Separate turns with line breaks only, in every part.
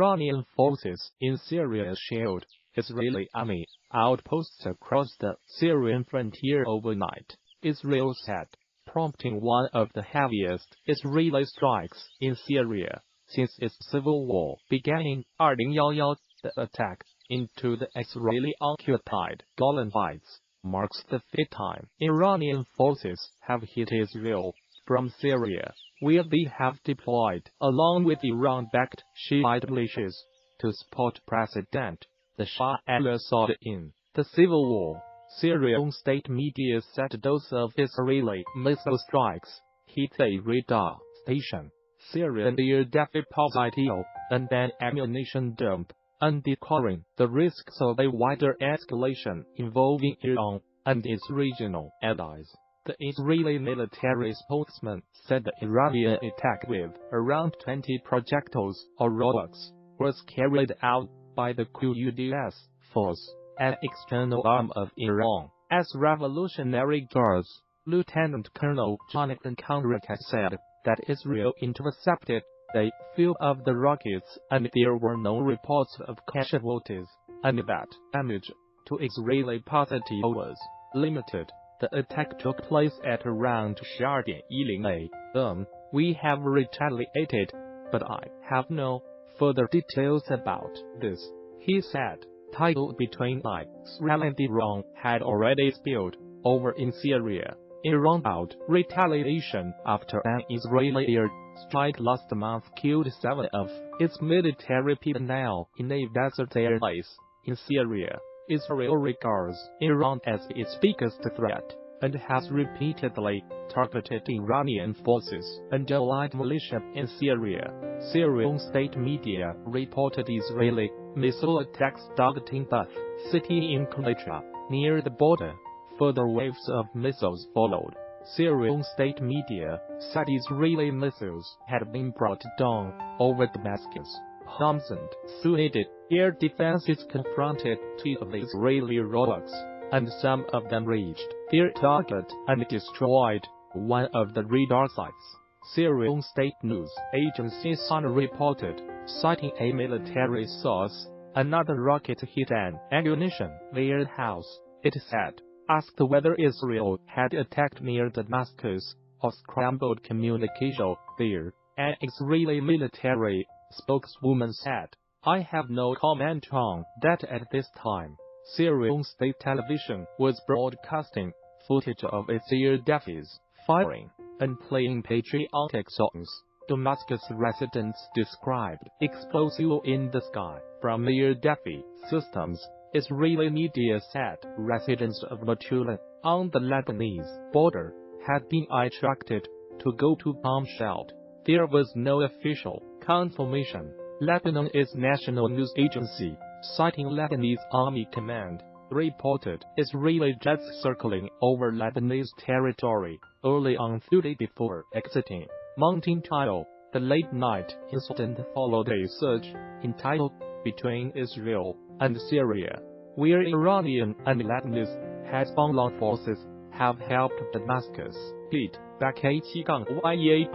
Iranian forces in Syria shelled Israeli army outposts across the Syrian frontier overnight, Israel said, prompting one of the heaviest Israeli strikes in Syria since its civil war began in 2011. The attack into the Israeli-occupied Golan Heights marks the fifth time Iranian forces have hit Israel from Syria, where they have deployed along with Iran-backed Shi'ite militias to support President Bashar al-Assad in the civil war. Syrian state media said those of Israeli missile strikes hit a radar station, Syrian air defee positio, and an ammunition dump, undecoring the risks of a wider escalation involving Iran and its regional allies. The Israeli military spokesman said the Iranian attack with around 20 projectiles or rockets was carried out by the Quds Force, an external arm of Iran. As Revolutionary Guards, Lieutenant Colonel Jonathan Conrad said that Israel intercepted a few of the rockets and there were no reports of casualties, and that damage to Israeli positio was limited. The attack took place at around 12:10 a.m. We have retaliated, but I have no further details about this, he said. Title between Israel and Iran had already spilled over in Syria. Iran vowed retaliation after an Israeli air strike last month killed 7 of its military personnel in a desert airbase in Syria. Israel regards Iran as its biggest threat and has repeatedly targeted Iranian forces and allied militia in Syria. Syrian state media reported Israeli missile attacks targeting Bath city in Quneitra, near the border. Further waves of missiles followed. Syrian state media said Israeli missiles had been brought down over Damascus, Homs and Suhaided. Air defenses confronted 2 of the Israeli rockets, and some of them reached their target and destroyed one of the radar sites. Syrian state news agency SANA reported, citing a military source, another rocket hit an ammunition warehouse. It said, asked whether Israel had attacked near Damascus or scrambled communication there. An Israeli military spokeswoman said, I have no comment on that at this time. Syrian state television was broadcasting footage of its air defees firing and playing patriotic songs. Damascus residents described explosive in the sky from air defee systems. Israeli media said residents of Metula, on the Lebanese border, had been instructed to go to bomb shelter. There was no official confirmation. Lebanon's national news agency, citing Lebanese Army Command, reported Israeli jets circling over Lebanese territory early on Thursday before exiting Mountain Tile. The late-night incident followed a surge in tidal between Israel and Syria, where Iranian and Lebanese Hezbollah forces have helped Damascus beat back a T-YAR-OLD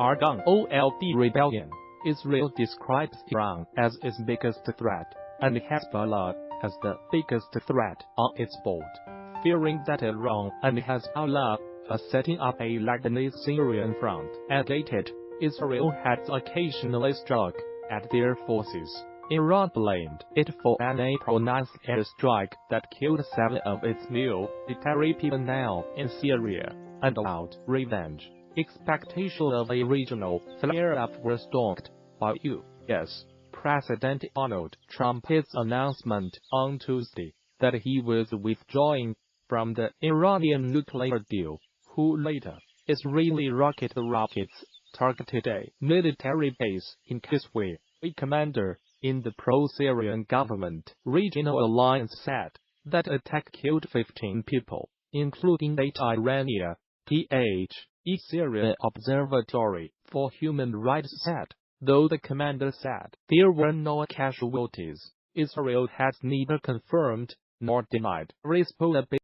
rebellion. Israel describes Iran as its biggest threat, and Hezbollah as the biggest threat on its board, fearing that Iran and Hezbollah are setting up a Lebanese-Syrian front. Against Israel has occasionally struck at their forces. Iran blamed it for an April 9 airstrike that killed 7 of its military personnel in Syria, and vowed revenge. Expectations of a regional flare-up were stalked by U.S. President Donald Trump's announcement on Tuesday that he was withdrawing from the Iranian nuclear deal, who later Israeli rockets targeted a military base in Kisweh. A commander in the pro-Syrian government regional alliance said that attack killed 15 people, including 8 Iranian. The Syrian Observatory for Human Rights said, though the commander said there were no casualties, Israel has neither confirmed nor denied responsibility.